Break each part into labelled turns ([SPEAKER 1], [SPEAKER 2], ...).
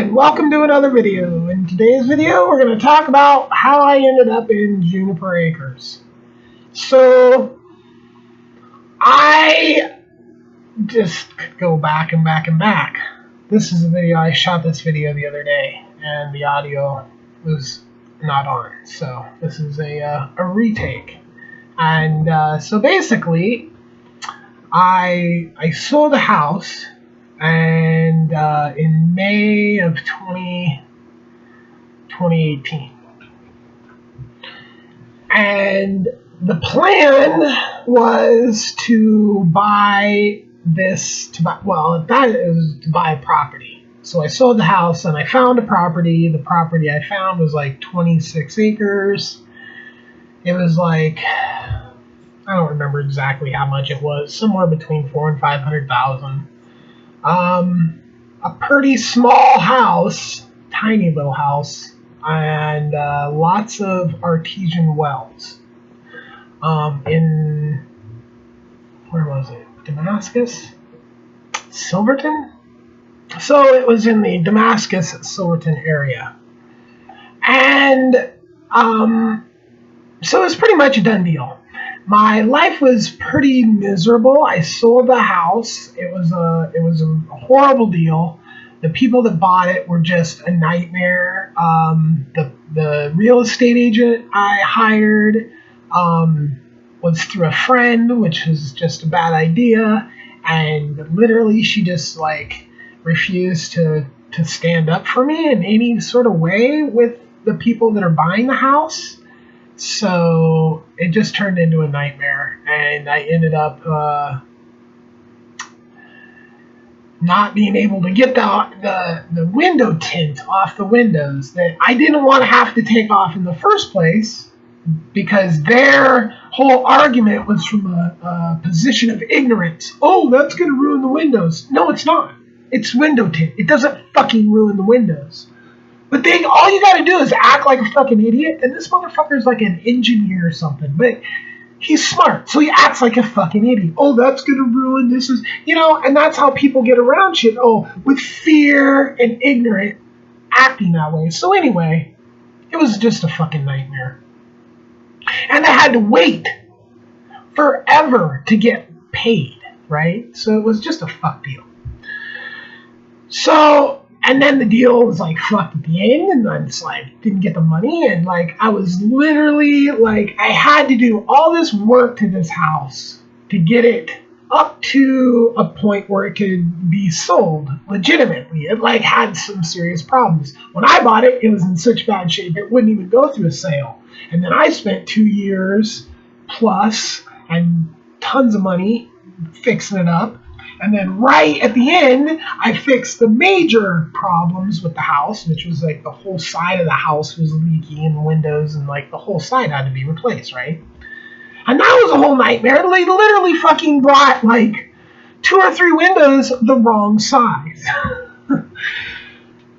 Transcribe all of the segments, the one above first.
[SPEAKER 1] and welcome to another video. In today's video, we're going to talk about how I ended up in Juniper Acres. So, I just could go back and back and back. This is a video, I shot this video the other day, and the audio was not on. So, this is a retake. And so basically, I sold a house. And in May of 2018. And the plan was to buy a property. So I sold the house and I found a property. The property I found was like 26 acres. It was like, I don't remember exactly how much it was, somewhere between $400,000 and $500,000. A pretty small house, tiny little house, and lots of artesian wells. In, where was it? Damascus? Silverton? So it was in the Damascus, Silverton area. And so it was pretty much a done deal. My life was pretty miserable. I sold the house. It was a horrible deal. The people that bought it were just a nightmare. The real estate agent I hired was through a friend, which was just a bad idea. And literally, she just like refused to stand up for me in any sort of way with the people that are buying the house. So it just turned into a nightmare, and I ended up not being able to get the window tint off the windows that I didn't want to have to take off in the first place, because their whole argument was from a position of ignorance. Oh, that's going to ruin the windows. No, it's not. It's window tint. It doesn't fucking ruin the windows. But all you gotta do is act like a fucking idiot, and this motherfucker's like an engineer or something, but he's smart, so he acts like a fucking idiot. Oh, that's gonna ruin this, and that's how people get around shit. Oh, with fear and ignorant, acting that way. So anyway, it was just a fucking nightmare. And I had to wait forever to get paid, right? So it was just a fuck deal. So, and then the deal was like fucked at the end, and I just like didn't get the money, and like I was literally like I had to do all this work to this house to get it up to a point where it could be sold legitimately. It like had some serious problems. When I bought it, it was in such bad shape it wouldn't even go through a sale. And then I spent 2 years plus and tons of money fixing it up. And then right at the end, I fixed the major problems with the house, which was like the whole side of the house was leaky and windows, and like the whole side had to be replaced, right? And that was a whole nightmare. They literally fucking brought like 2 or 3 windows the wrong size.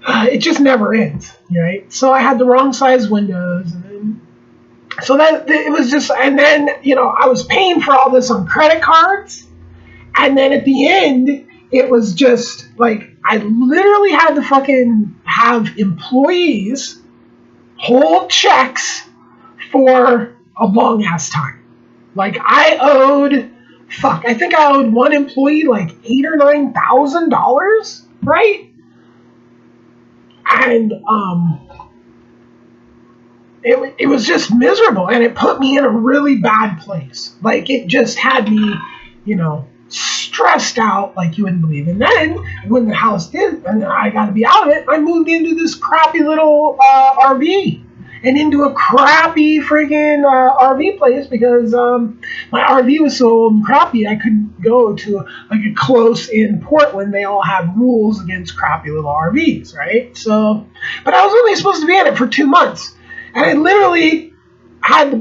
[SPEAKER 1] It just never ends, right? So I had the wrong size windows, and then so that it was just, and then I was paying for all this on credit cards. And then at the end, it was just like I literally had to fucking have employees hold checks for a long ass time. Like I think I owed one employee like $8,000 or $9,000, right? And it was just miserable, and it put me in a really bad place. Like it just had me, stressed out like you wouldn't believe. And then when the house did, and I got to be out of it, I moved into this crappy little RV and into a crappy freaking RV place because my RV was so old and crappy I couldn't go to like a close in Portland. They all have rules against crappy little RVs, right? So, but I was only supposed to be in it for 2 months, and I literally had to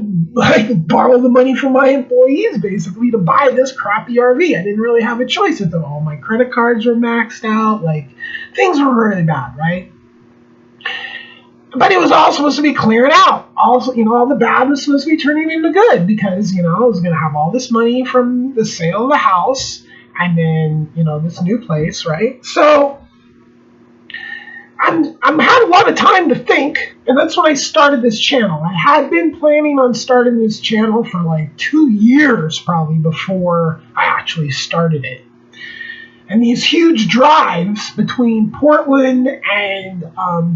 [SPEAKER 1] borrow the money from my employees basically to buy this crappy RV. I didn't really have a choice at all. My credit cards were maxed out. Like things were really bad, right? But it was all supposed to be clearing out. Also, all the bad was supposed to be turning into good because, I was going to have all this money from the sale of the house and then, this new place, right? So I'm had a lot of time to think, and that's when I started this channel. I had been planning on starting this channel for like 2 years probably before I actually started it. And these huge drives between Portland and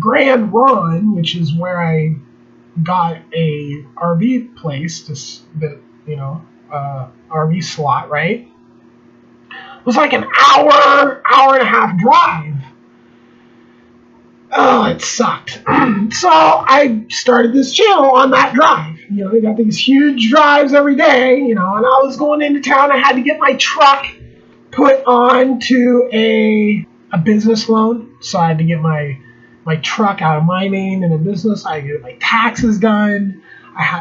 [SPEAKER 1] Grand Run, which is where I got a RV place, RV slot, right? It was like an hour and a half drive. Oh, it sucked. So I started this channel on that drive. They got these huge drives every day, and I was going into town. I had to get my truck put on to a business loan. So I had to get my truck out of my name in a business. I had to get my taxes done.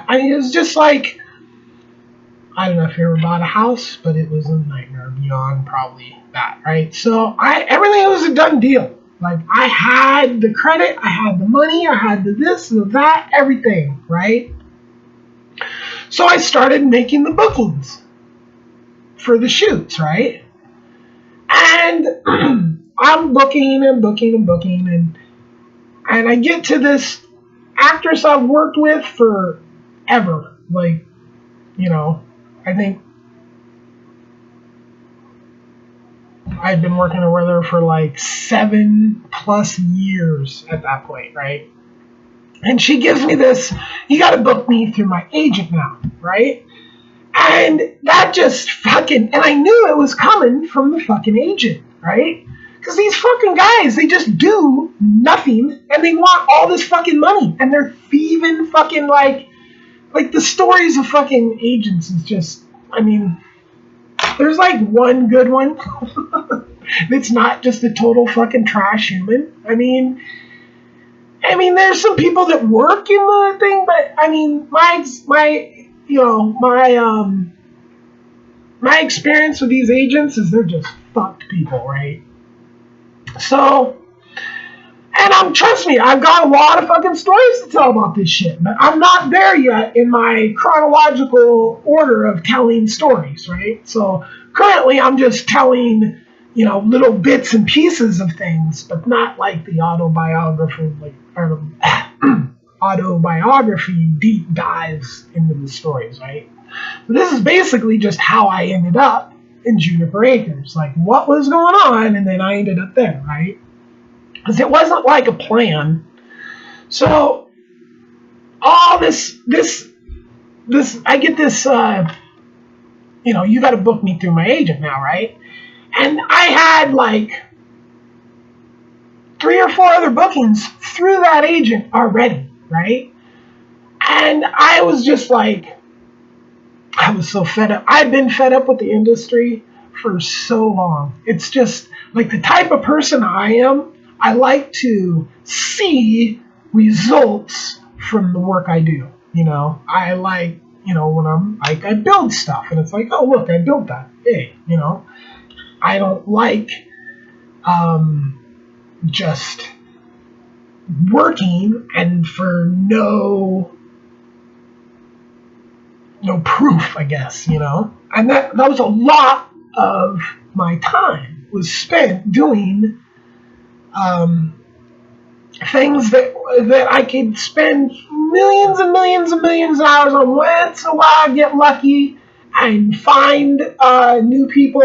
[SPEAKER 1] It was just like, I don't know if you ever bought a house, but it was a nightmare beyond probably that, right? So everything was a done deal. Like, I had the credit, I had the money, I had the this, the that, everything, right? So I started making the bookings for the shoots, right? And I'm booking and I get to this actress I've worked with forever. Like, I think I'd been working with her for like 7+ years at that point, right? And she gives me this, you got to book me through my agent now, right? And that just and I knew it was coming from the fucking agent, right? Because these fucking guys, they just do nothing and they want all this fucking money and they're thieving fucking like the stories of fucking agents is just, there's like one good one. It's not just a total fucking trash human. I mean, there's some people that work in the thing, but my experience with these agents is they're just fucked people, right? So, and trust me, I've got a lot of fucking stories to tell about this shit, but I'm not there yet in my chronological order of telling stories, right? So currently I'm just telling, little bits and pieces of things, but not like the autobiography deep dives into the stories, right? So this is basically just how I ended up in Juniper Acres, like what was going on, and then I ended up there, right? Because it wasn't like a plan. So all this, I get this, you got to book me through my agent now, right? And I had like 3 or 4 other bookings through that agent already, right? And I was just like, I was so fed up. I've been fed up with the industry for so long. It's just like the type of person I am. I like to see results from the work I do. I like, when I'm like, I build stuff and it's like, oh, look, I built that. Hey, I don't like just working and for no proof, I guess, And that was a lot of my time was spent doing things that I could spend millions and millions and millions of hours on. Once in a while, I get lucky and find new people,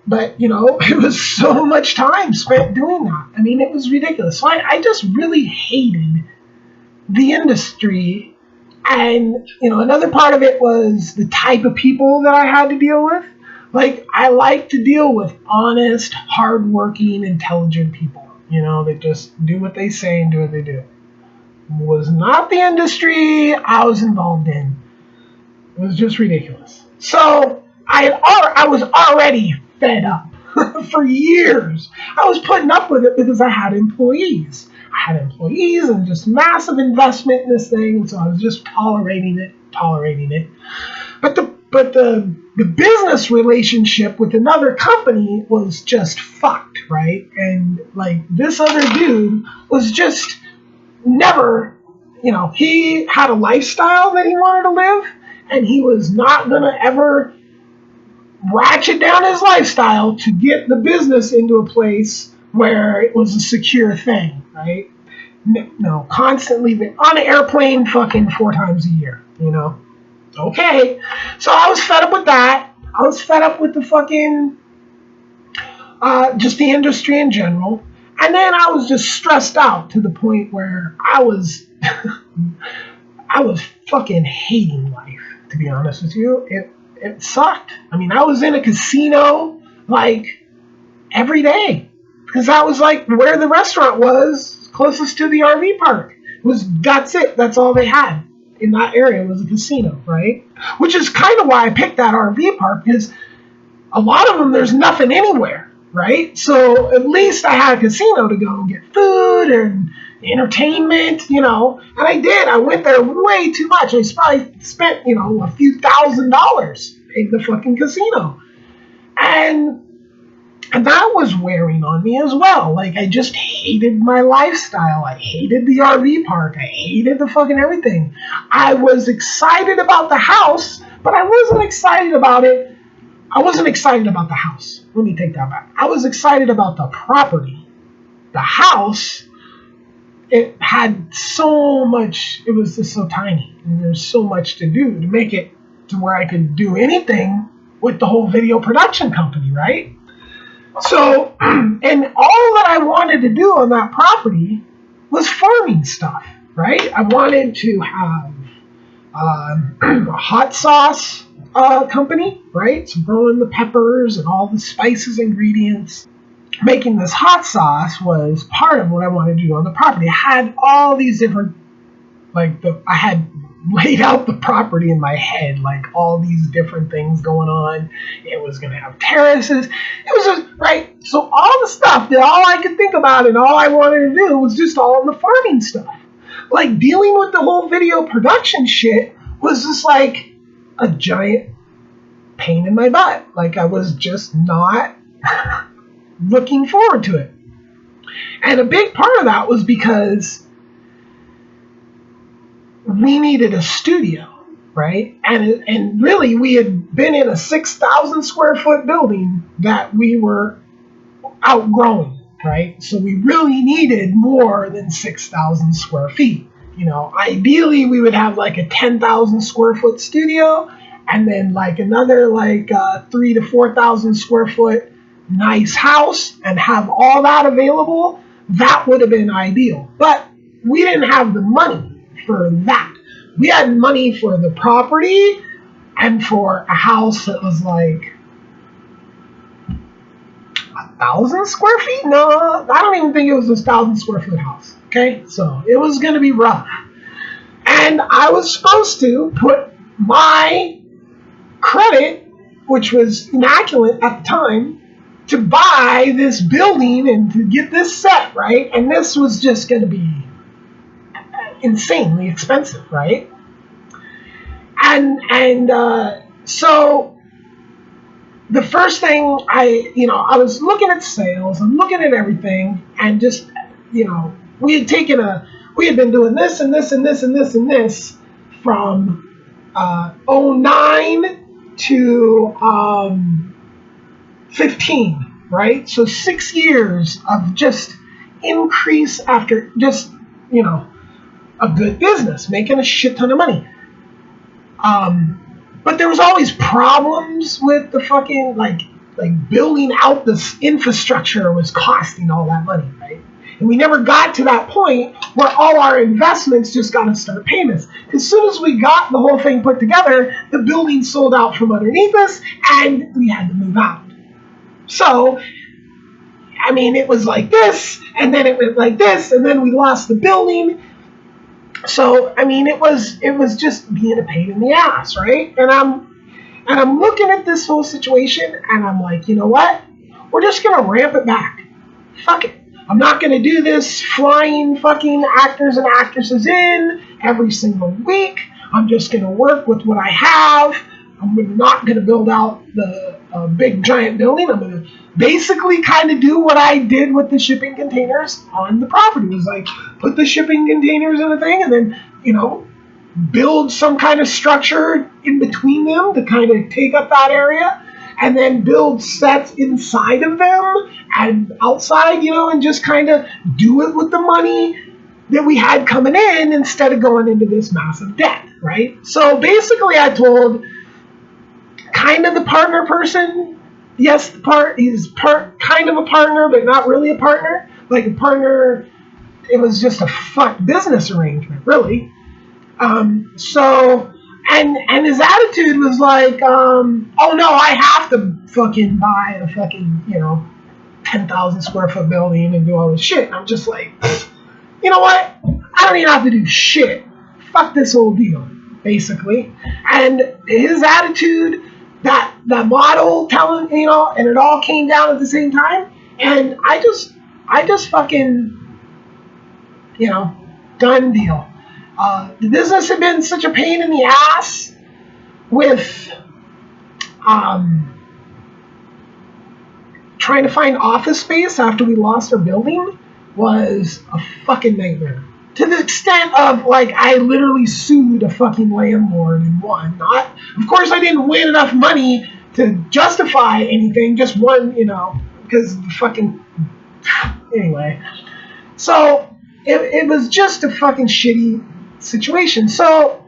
[SPEAKER 1] but it was so much time spent doing that. It was ridiculous. So I just really hated the industry, and another part of it was the type of people that I had to deal with. Like, I like to deal with honest, hardworking, intelligent people. That just do what they say and do what they do. Was not the industry I was involved in. It was just ridiculous. So I was already fed up for years. I was putting up with it because I had employees. And just massive investment in this thing, and so I was just tolerating it. But the business relationship with another company was just fucked, right? And like this other dude was just never, he had a lifestyle that he wanted to live, and he was not gonna ever ratchet down his lifestyle to get the business into a place where it was a secure thing, right? No, constantly on an airplane fucking 4 times a year, you know? Okay. So I was fed up with that. I was fed up with the fucking, just the industry in general. And then I was just stressed out to the point where I was, I was fucking hating life, to be honest with you. It sucked. I mean, I was in a casino, like, every day. Because that was, like, where the restaurant was, closest to the RV park. That's it. That's all they had in that area was a casino, right? Which is kind of why I picked that RV park, because a lot of them, there's nothing anywhere, right? So at least I had a casino to go and get food and entertainment, you know. And I did. I went there way too much. I probably spent, you know, a few $1,000s in the fucking casino. And that was wearing on me as well. Like, I just hated my lifestyle. I hated the RV park. I hated the fucking everything. I was excited about the house, but I wasn't excited about it. I wasn't excited about the house. Let me take that back. I was excited about the property. The house, it had so much, it was just so tiny. And there's so much to do to make it to where I could do anything with the whole video production company, right? So, and all that I wanted to do on that property was farming stuff, right? I wanted to have a hot sauce company, right? So growing the peppers and all the spices, ingredients. Making this hot sauce was part of what I wanted to do on the property. I had all these different, I had laid out the property in my head, like all these different things going on. It was going to have terraces. It was just, right? So all the stuff that all I could think about and all I wanted to do was just all of the farming stuff. Like dealing with the whole video production shit was just like a giant pain in my butt. Like I was just not looking forward to it. And a big part of that was because we needed a studio, right? And really, we had been in a 6,000 square foot building that we were outgrowing, right? So we really needed more than 6,000 square feet. You know, ideally, we would have like a 10,000 square foot studio, and then like another 3,000 to 4,000 square foot nice house, and have all that available. That would have been ideal, but we didn't have the money for that. We had money for the property and for a house that was like 1,000 square feet. No, I don't even think it was a 1,000 square foot house. Okay, so it was going to be rough. And I was supposed to put my credit, which was immaculate at the time, to buy this building and to get this set, right? And this was just going to be insanely expensive, right? And so the first thing I was looking at sales, I'm looking at everything, and just, we had been doing this and this and this and this and this from 09 to 15, right? So 6 years of just increase after just, a good business, making a shit ton of money. But there was always problems with the fucking, like building out this infrastructure was costing all that money, right? And we never got to that point where all our investments just got to start paying us. As soon as we got the whole thing put together, the building sold out from underneath us, and we had to move out. So, I mean, it was like this, and then it went like this, and then we lost the building. So, I mean, it was just being a pain in the ass, right? And I'm looking at this whole situation, and I'm like, you know what? We're just gonna ramp it back. Fuck it. I'm not gonna do this flying fucking actors and actresses in every single week. I'm just gonna work with what I have. I'm not gonna build out the big giant building. I'm gonna basically kind of do what I did with the shipping containers on the property. It was like put the shipping containers in a thing, and then build some kind of structure in between them to kind of take up that area, and then build sets inside of them and outside, and just kind of do it with the money that we had coming in instead of going into this massive debt, right? So basically I told kind of the partner person, yes, he's kind of a partner, but not really a partner. Like a partner, it was just a fuck business arrangement, really. So, and his attitude was like, oh no, I have to fucking buy a fucking, 10,000 square foot building and do all this shit. And I'm just like, you know what? I don't even have to do shit. Fuck this whole deal, basically. And his attitude, that model telling, and it all came down at the same time. And I just fucking, done deal. The business had been such a pain in the ass with trying to find office space after we lost our building was a fucking nightmare. To the extent of, like, I literally sued a fucking landlord and won. Of course, I didn't win enough money to justify anything, just won, because the fucking... Anyway. So, it was just a fucking shitty situation. So,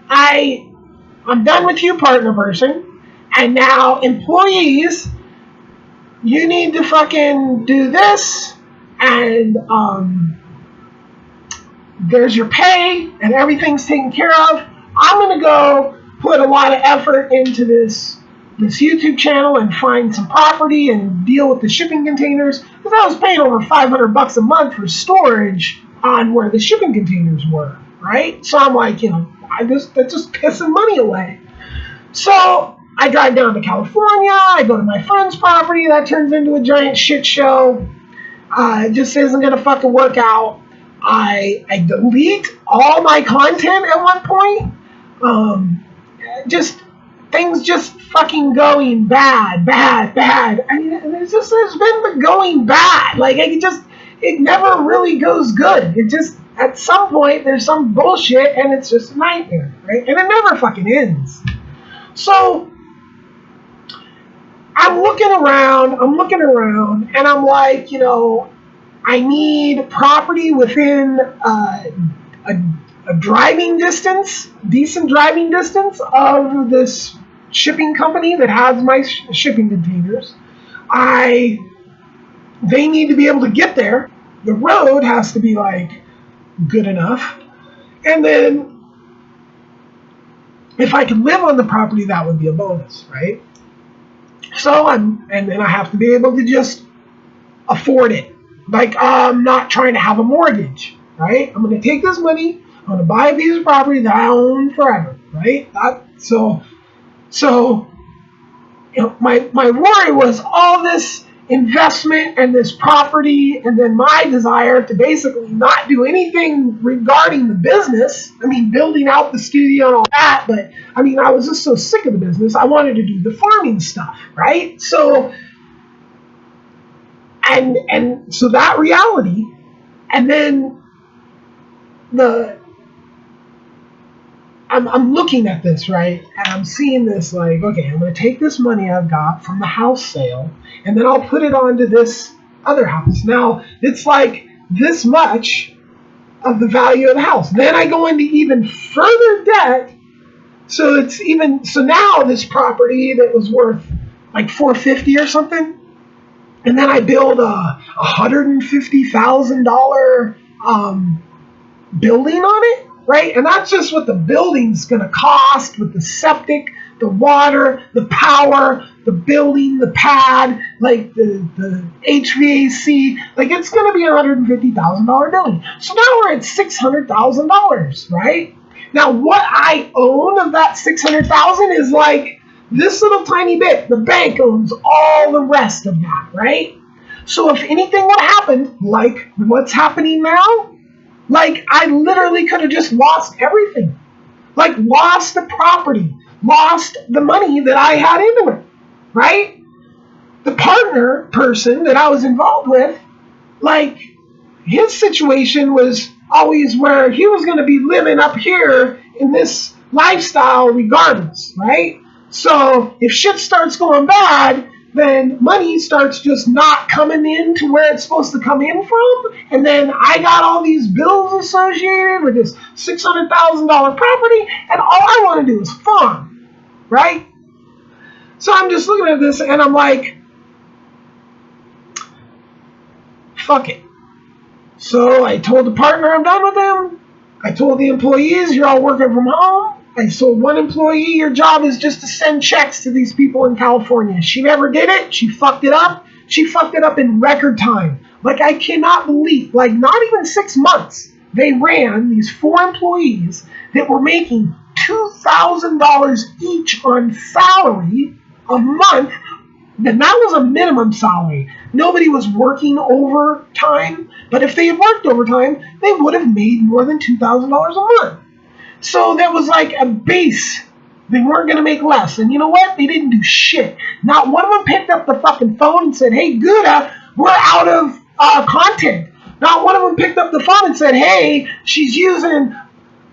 [SPEAKER 1] I'm done with you, partner person, and now, employees, you need to fucking do this, and, there's your pay, and everything's taken care of. I'm going to go put a lot of effort into this YouTube channel and find some property and deal with the shipping containers, because I was paying over $500 a month for storage on where the shipping containers were, right? So I'm like, that's just pissing money away. So I drive down to California, I go to my friend's property, that turns into a giant shit show. It just isn't going to fucking work out. I delete all my content at one point. Just things just fucking going bad. I mean, there's been going bad. Like, it never really goes good. It just, at some point, there's some bullshit and it's just a nightmare, right? And it never fucking ends. So, I'm looking around, and I'm like, I need property within a driving distance, decent driving distance of this shipping company that has my shipping containers. They need to be able to get there. The road has to be, like, good enough. And then if I could live on the property, that would be a bonus, right? So and then I have to be able to just afford it. Like, I'm not trying to have a mortgage, right? I'm going to take this money, I'm going to buy a piece of property that I own forever, right? So my worry was all this investment and this property, and then my desire to basically not do anything regarding the business. I mean, building out the studio and all that, but I mean, I was just so sick of the business. I wanted to do the farming stuff, right? So, and so that reality, and then I'm looking at this, right? And I'm seeing this like, okay, I'm going to take this money I've got from the house sale, and then I'll put it onto this other house. Now, it's like this much of the value of the house. Then I go into even further debt. So now this property that was worth like $450 or something, and then I build a $150,000 building on it, right? And that's just what the building's going to cost, with the septic, the water, the power, the building, the pad, like the HVAC. Like, it's going to be a $150,000 building. So now we're at $600,000, right? Now, what I own of that $600,000 is like this little tiny bit. The bank owns all the rest of that, right? So if anything would happen, like what's happening now, like, I literally could have just lost everything. Like, lost the property, lost the money that I had into it, right? The partner person that I was involved with, like, his situation was always where he was going to be living up here in this lifestyle regardless, right? So if shit starts going bad, then money starts just not coming in to where it's supposed to come in from. And then I got all these bills associated with this $600,000 property, and all I want to do is farm, right? So I'm just looking at this and I'm like, fuck it. So I told the partner I'm done with him. I told the employees, you're all working from home. I told one employee, your job is just to send checks to these people in California. She never did it. She fucked it up. She fucked it up in record time. Like, I cannot believe, like, not even 6 months, they ran these 4 employees that were making $2,000 each on salary a month. And that was a minimum salary. Nobody was working overtime, but if they had worked overtime, they would have made more than $2,000 a month. So that was like a base. They weren't going to make less. And you know what? They didn't do shit. Not one of them picked up the fucking phone and said, hey, Guda, we're out of content. Not one of them picked up the phone and said, hey, she's using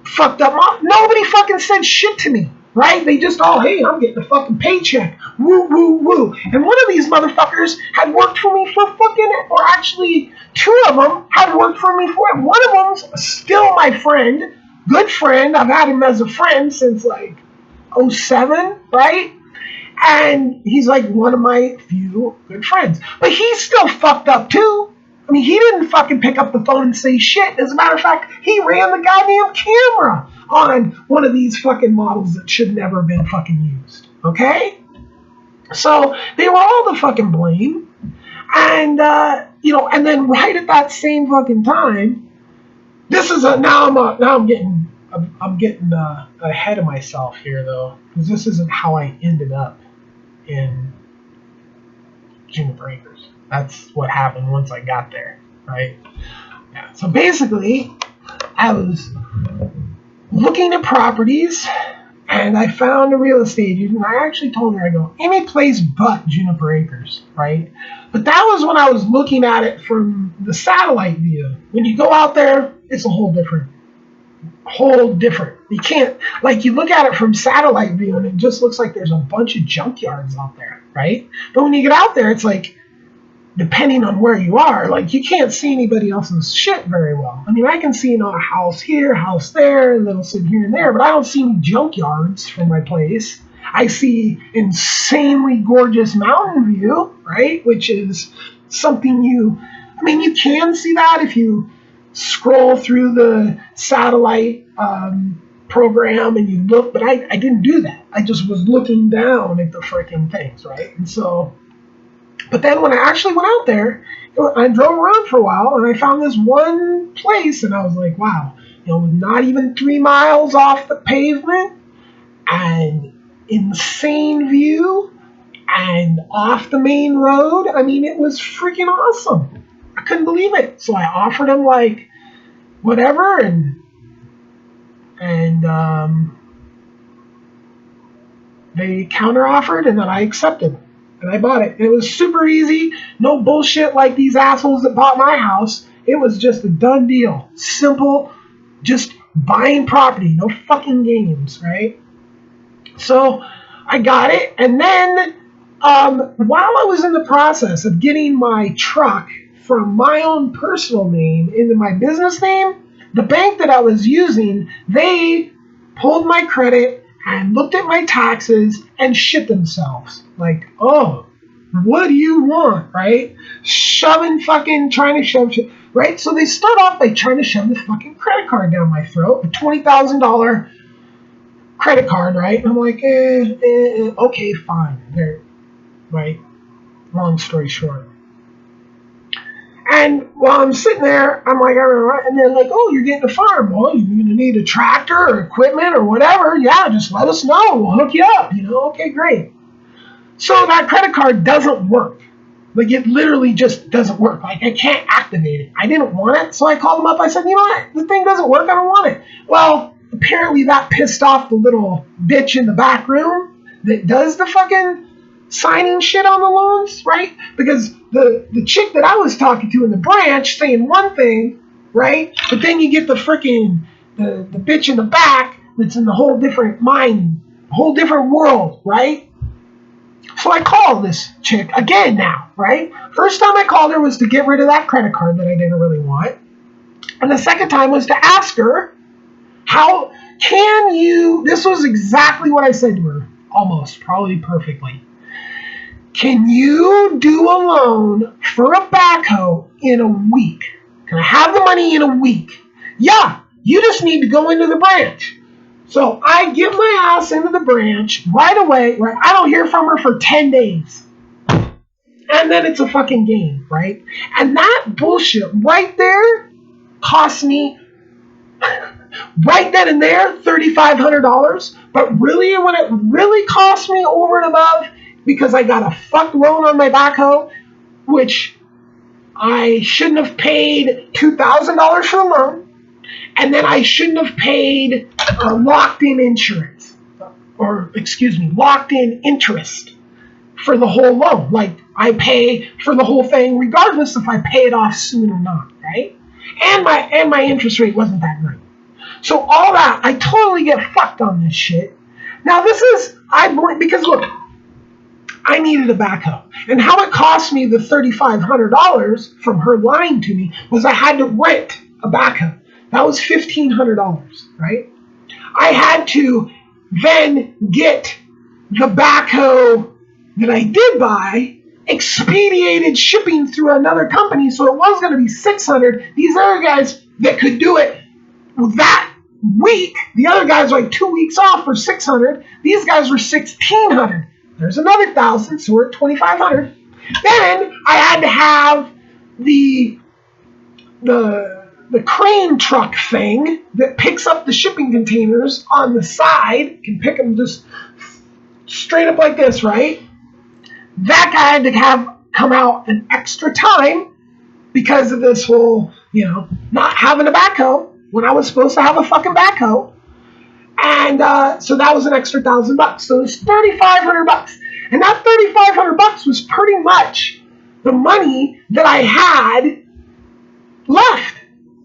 [SPEAKER 1] fucked up mom. Nobody fucking said shit to me. Right? They just, oh, hey, I'm getting a fucking paycheck. Woo, woo, woo. And one of these motherfuckers had worked for me for fucking, or actually 2 of them had worked for me for, one of them's still my friend, good friend. I've had him as a friend since like 07, right? And he's like one of my few good friends. But he's still fucked up too. I mean, he didn't fucking pick up the phone and say shit. As a matter of fact, he ran the goddamn camera on one of these fucking models that should never have been fucking used. Okay? So they were all the fucking blame. And, and then right at that same fucking time, this is I'm getting ahead of myself here though, because this isn't how I ended up in Juniper Acres. That's what happened once I got there, right? Yeah. So basically, I was looking at properties, and I found a real estate agent, and I actually told her, I go, any place but Juniper Acres, right? But that was when I was looking at it from the satellite view. When you go out there, it's a whole different. You can't, like, you look at it from satellite view, and it just looks like there's a bunch of junkyards out there, right? But when you get out there, it's like, depending on where you are, like, you can't see anybody else's shit very well. I mean, I can see, a house here, house there, a little sit here and there, but I don't see any junkyards from my place. I see insanely gorgeous mountain view, right? Which is something you can see that if you scroll through the satellite program and you look, but I didn't do that. I just was looking down at the freaking things, right? And so, but then when I actually went out there, I drove around for a while and I found this one place and I was like, wow, not even 3 miles off the pavement and insane view and off the main road. I mean, it was freaking awesome. I couldn't believe it. So I offered him like whatever and they counter offered and then I accepted. And I bought it. And it was super easy. No bullshit like these assholes that bought my house. It was just a done deal. Simple. Just buying property. No fucking games, right? So I got it. And then while I was in the process of getting my truck from my own personal name into my business name, the bank that I was using, they pulled my credit and looked at my taxes and shit themselves. Like, oh, what do you want, right? Trying to shove shit, right? So they start off by trying to shove this fucking credit card down my throat, a $20,000 credit card, right? And I'm like, okay, fine. Right? Long story short. And while I'm sitting there, I'm like, all right. And they're like, oh, you're getting a farm. Well, you're going to need a tractor or equipment or whatever. Yeah, just let us know. We'll hook you up. Okay, great. So that credit card doesn't work. Like, it literally just doesn't work. Like, I can't activate it. I didn't want it. So I called them up. I said, you know what? The thing doesn't work. I don't want it. Well, apparently that pissed off the little bitch in the back room that does the fucking signing shit on the loans, right? Because the chick that I was talking to in the branch saying one thing, right? But then you get the freaking the bitch in the back that's in the whole different mind whole different world, right? So I called this chick again now, right? First time I called her was to get rid of that credit card that I didn't really want. And the second time was to ask her, how can you, this was exactly what I said to her, almost, probably perfectly. Can you do a loan for a backhoe in a week? Can I have the money in a week? Yeah, you just need to go into the branch. So I get my ass into the branch right away, right? I don't hear from her for 10 days. And then it's a fucking game, right? And that bullshit right there cost me, right then and there, $3,500. But really, when it really cost me over and above, because I got a fuck loan on my backhoe, which I shouldn't have paid $2,000 for the loan, and then I shouldn't have paid locked-in insurance, or excuse me, locked-in interest for the whole loan. Like, I pay for the whole thing regardless if I pay it off soon or not, right? And my interest rate wasn't that great. So all that, I totally get fucked on this shit. Now this is, because look, I needed a backhoe. And how it cost me the $3,500 from her lying to me was I had to rent a backhoe. That was $1,500, right? I had to then get the backhoe that I did buy expedited shipping through another company, so it was going to be $600. These other guys that could do it that week, the other guys were like 2 weeks off for $600. These guys were $1,600. There's another $1,000, so we're at $2,500. Then I had to have the crane truck thing that picks up the shipping containers on the side, can pick them just straight up like this, right? That guy had to have come out an extra time because of this whole, not having a backhoe when I was supposed to have a fucking backhoe. And so that was an extra $1,000. So it was $3,500. And that $3,500 was pretty much the money that I had left.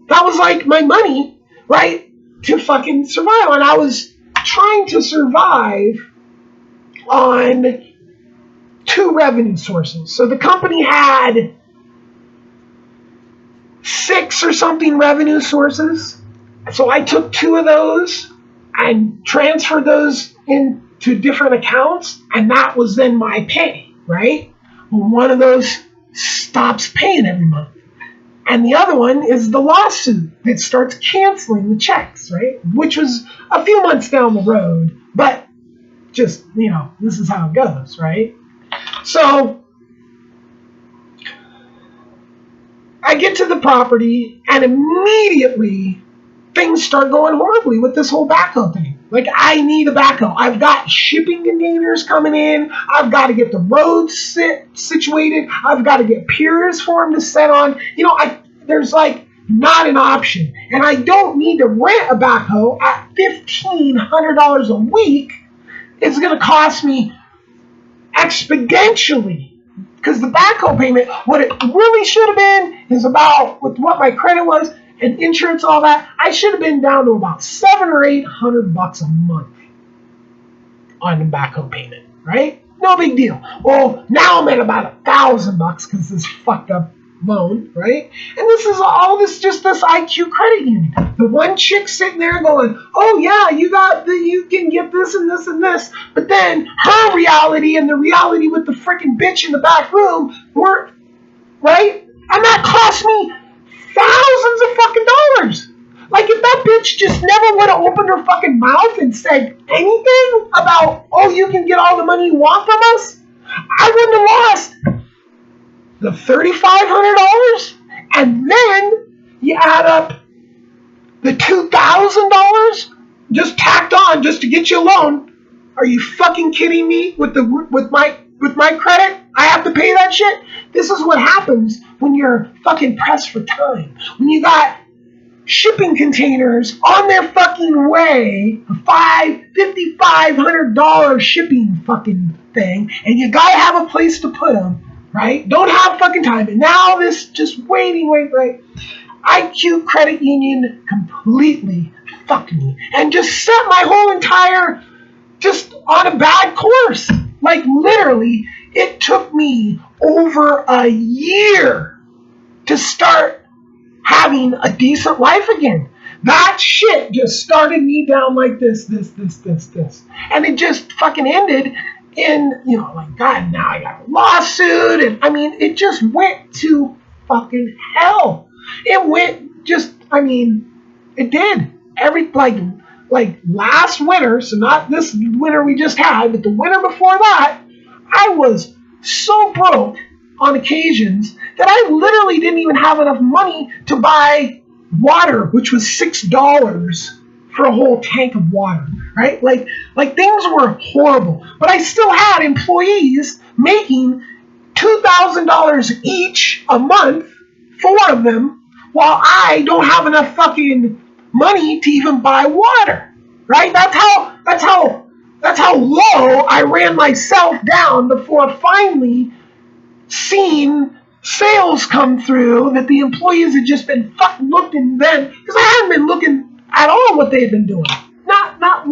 [SPEAKER 1] That was like my money, right, to fucking survive. And I was trying to survive on 2 revenue sources. So the company had 6 or something revenue sources. So I took 2 of those and transferred those into different accounts, and that was then my pay, right? Well, one of those stops paying every month. And the other one is the lawsuit that starts canceling the checks, right? Which was a few months down the road, but just, this is how it goes, right? So I get to the property, and immediately things start going horribly with this whole backhoe thing. Like, I need a backhoe. I've got shipping containers coming in. I've got to get the roads situated. I've got to get piers for them to set on. There's like not an option. And I don't need to rent a backhoe at $1,500 a week. It's going to cost me exponentially. Because the backhoe payment, what it really should have been is about, with what my credit was, and insurance, all that, I should have been down to about $700 or $800 a month on the backhoe payment, right? No big deal. Well, now I'm at about $1,000 because this fucked up loan, right? And this is all this, just this IQ credit union. The one chick sitting there going, oh yeah, you can get this and this and this. But then her reality and the reality with the freaking bitch in the back room weren't, right? And that cost me thousands of fucking dollars. Like, if that bitch just never would have opened her fucking mouth and said anything about, oh, you can get all the money you want from us, I wouldn't have lost the $3,500. And then you add up the $2,000 just tacked on just to get you a loan. Are you fucking kidding me? With my credit, I have to pay that shit? This is what happens when you're fucking pressed for time. When you got shipping containers on their fucking way, a $5,500 shipping fucking thing, and you gotta have a place to put them, right? Don't have fucking time. And now this just waiting, right? IQ Credit Union completely fucked me and just set my whole entire just on a bad course. Like literally, it took me over a year to start having a decent life again. That shit just started me down like this. And it just fucking ended in, like, God, now I got a lawsuit. And I mean, it just went to fucking hell. It went just, I mean, it did. Like last winter, so not this winter we just had, but the winter before that, I was so broke on occasions that I literally didn't even have enough money to buy water, which was $6 for a whole tank of water, right? Like things were horrible, but I still had employees making $2,000 each a month, 4 of them, while I don't have enough fucking money to even buy water, right? That's how low I ran myself down before finally seeing sales come through that the employees had just been fucking looking then, because I hadn't been looking at all what they had been doing. Not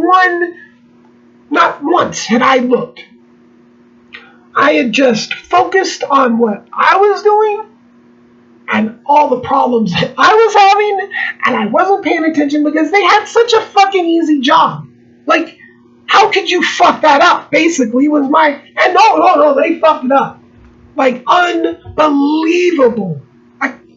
[SPEAKER 1] once had I looked. I had just focused on what I was doing and all the problems that I was having, and I wasn't paying attention because they had such a fucking easy job. Like, how could you fuck that up? Basically, was my, and no, they fucked it up. Like, unbelievable.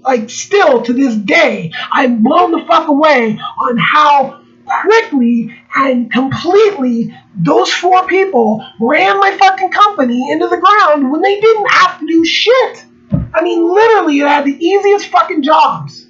[SPEAKER 1] Like, still to this day, I'm blown the fuck away on how quickly and completely those 4 people ran my fucking company into the ground when they didn't have to do shit. I mean, literally, they had the easiest fucking jobs.